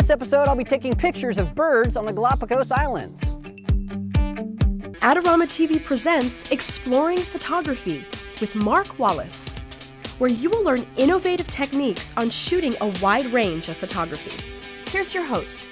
this episode, I'll be taking pictures of birds on the Galapagos Islands. Adorama TV presents Exploring Photography with Mark Wallace, where you will learn innovative techniques on shooting a wide range of photography. Here's your host.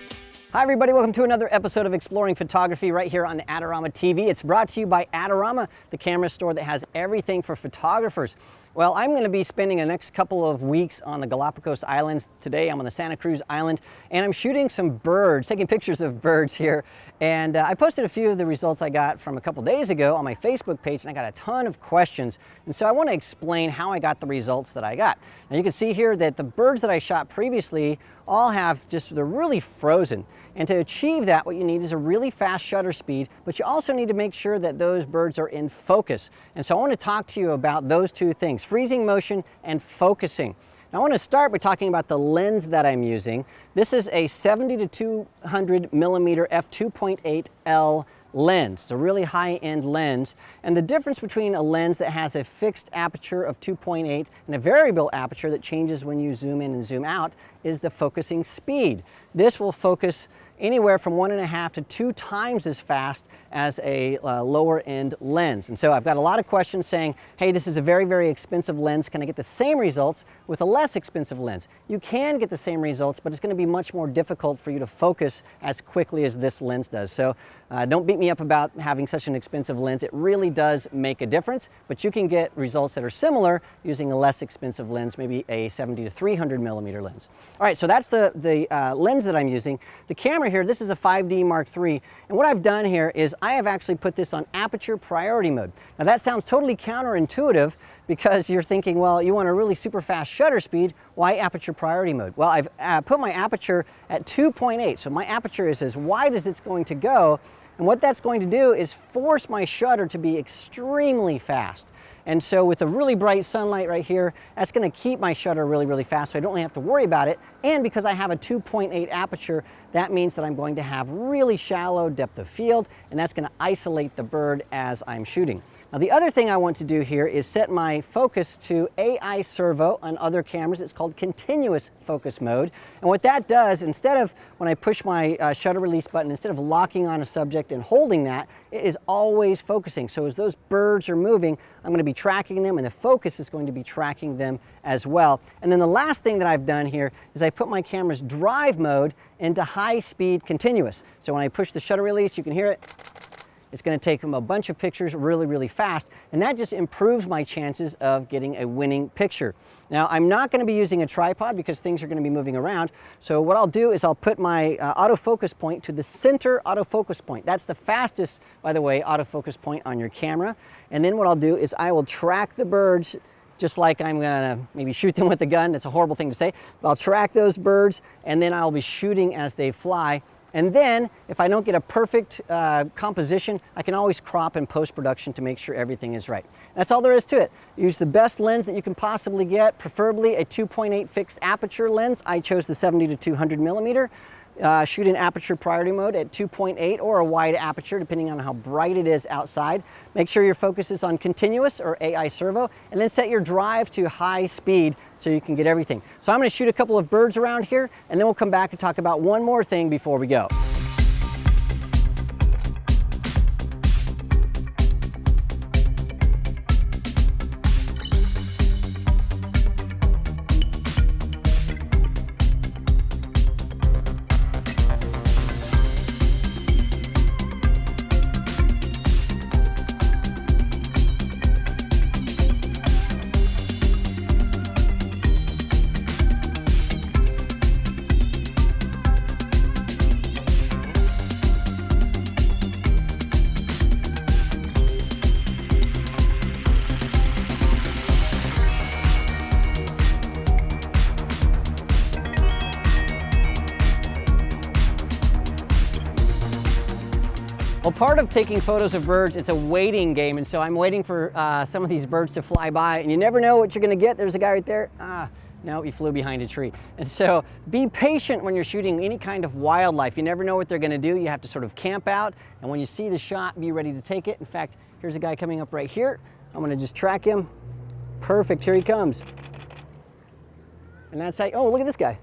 Hi everybody, welcome to another episode of Exploring Photography right here on Adorama TV. It's brought to you by Adorama, the camera store that has everything for photographers. Well, I'm going to be spending the next couple of weeks on the Galapagos Islands. Today I'm on the Santa Cruz Island and I'm shooting some birds, taking pictures of birds here. And I posted a few of the results I got from a couple days ago on my Facebook page, and I got a ton of questions. And so I want to explain how I got the results that I got. Now you can see here that the birds that I shot previously all have they're really frozen. And to achieve that, what you need is a really fast shutter speed, but you also need to make sure that those birds are in focus. And so I want to talk to you about those two things, freezing motion and focusing. Now I want to start by talking about the lens that I'm using. This is a 70 to 200 millimeter f2.8L lens. It's a really high-end lens, and the difference between a lens that has a fixed aperture of 2.8 and a variable aperture that changes when you zoom in and zoom out is the focusing speed. This will focus anywhere from 1.5 to 2 times as fast as a lower end lens. And so I've got a lot of questions saying, hey, this is a very, very expensive lens. Can I get the same results with a less expensive lens? You can get the same results, but it's going to be much more difficult for you to focus as quickly as this lens does. So don't beat me up about having such an expensive lens. It really does make a difference, but you can get results that are similar using a less expensive lens, maybe a 70 to 300 millimeter lens. All right, so that's the lens that I'm using. The camera here, this is a 5D Mark III, and what I've done here is I have actually put this on aperture priority mode. Now that sounds totally counterintuitive because you're thinking, well, you want a really super fast shutter speed, why aperture priority mode? Well, I've put my aperture at 2.8, so my aperture is as wide as it's going to go, and what that's going to do is force my shutter to be extremely fast. And so with the really bright sunlight right here, that's going to keep my shutter really, really fast, so I don't really have to worry about it. And because I have a 2.8 aperture, that means that I'm going to have really shallow depth of field, and that's going to isolate the bird as I'm shooting. Now the other thing I want to do here is set my focus to AI servo on other cameras. It's called continuous focus mode. And what that does, instead of when I push my shutter release button, instead of locking on a subject and holding that, it is always focusing. So as those birds are moving, I'm going to be tracking them, and the focus is going to be tracking them as well. And then the last thing that I've done here is I put my camera's drive mode into high speed continuous. So when I push the shutter release, you can hear it. It's going to take them a bunch of pictures really, really fast, and that just improves my chances of getting a winning picture. Now, I'm not going to be using a tripod because things are going to be moving around, so what I'll do is I'll put my autofocus point to the center autofocus point. That's the fastest, by the way, autofocus point on your camera. And then what I'll do is I will track the birds just like I'm going to maybe shoot them with a gun. That's a horrible thing to say, but I'll track those birds, and then I'll be shooting as they fly. And then, if I don't get a perfect composition, I can always crop in post-production to make sure everything is right. That's all there is to it. Use the best lens that you can possibly get, preferably a 2.8 fixed aperture lens. I chose the 70 to 200 millimeter. Shoot in aperture priority mode at 2.8 or a wide aperture, depending on how bright it is outside. Make sure your focus is on continuous or AI servo, and then set your drive to high speed so you can get everything. So I'm going to shoot a couple of birds around here, and then we'll come back and talk about one more thing before we go. Well, part of taking photos of birds, it's a waiting game, and so I'm waiting for some of these birds to fly by, and you never know what you're going to get. There's a guy right there. No, he flew behind a tree. And so be patient when you're shooting any kind of wildlife. You never know what they're going to do. You have to sort of camp out, and when you see the shot, be ready to take it. In fact, here's a guy coming up right here. I'm going to just track him. Perfect, here he comes. And that's how, oh, look at this guy.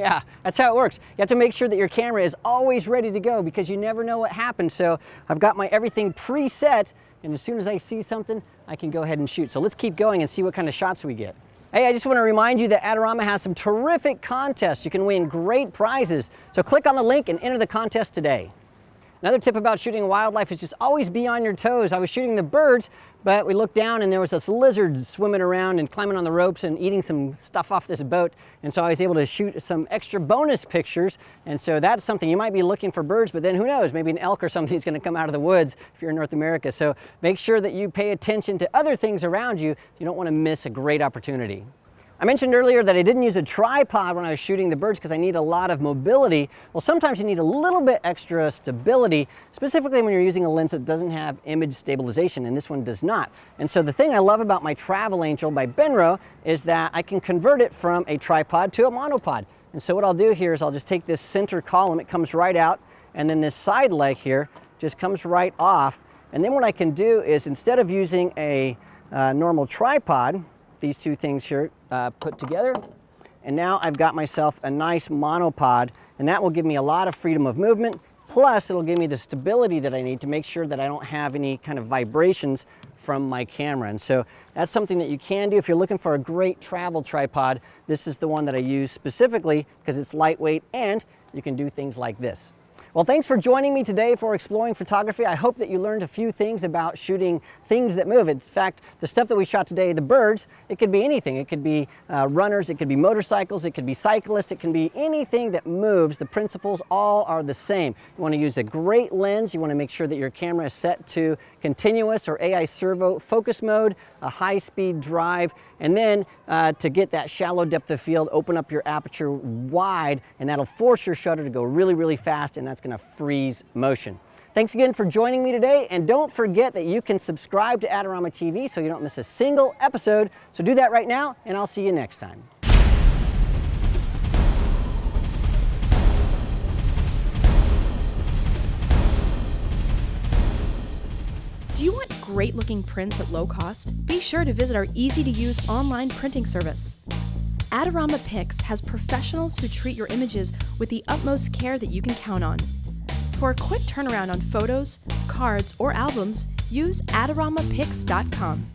Yeah, that's how it works. You have to make sure that your camera is always ready to go because you never know what happens. So I've got my everything preset, and as soon as I see something, I can go ahead and shoot. So let's keep going and see what kind of shots we get. Hey, I just want to remind you that Adorama has some terrific contests. You can win great prizes. So click on the link and enter the contest today. Another tip about shooting wildlife is just always be on your toes. I was shooting the birds, but we looked down and there was this lizard swimming around and climbing on the ropes and eating some stuff off this boat. And so I was able to shoot some extra bonus pictures. And so that's something you might be looking for birds, but then who knows, maybe an elk or something is going to come out of the woods if you're in North America. So make sure that you pay attention to other things around you. You don't want to miss a great opportunity. I mentioned earlier that I didn't use a tripod when I was shooting the birds because I need a lot of mobility. Well, sometimes you need a little bit extra stability, specifically when you're using a lens that doesn't have image stabilization, and this one does not. And so the thing I love about my Travel Angel by Benro is that I can convert it from a tripod to a monopod. And so what I'll do here is I'll just take this center column, it comes right out, and then this side leg here just comes right off. And then what I can do is, instead of using a normal tripod, these two things here put together, and now I've got myself a nice monopod, and that will give me a lot of freedom of movement, plus it'll give me the stability that I need to make sure that I don't have any kind of vibrations from my camera. And so that's something that you can do if you're looking for a great travel tripod. This is the one that I use specifically because it's lightweight and you can do things like this. Well, thanks for joining me today for Exploring Photography. I hope that you learned a few things about shooting things that move. In fact, the stuff that we shot today, the birds, it could be anything. It could be runners, it could be motorcycles, it could be cyclists, it can be anything that moves. The principles all are the same. You want to use a great lens. You want to make sure that your camera is set to continuous or AI servo focus mode, a high-speed drive, and then to get that shallow depth of field, open up your aperture wide, and that'll force your shutter to go really, really fast, and that's going to freeze motion. Thanks again for joining me today, and don't forget that you can subscribe to Adorama TV so you don't miss a single episode. So do that right now, and I'll see you next time. Do you want great looking prints at low cost? Be sure to visit our easy to use online printing service. Adorama Pix has professionals who treat your images with the utmost care that you can count on. For a quick turnaround on photos, cards, or albums, use AdoramaPix.com.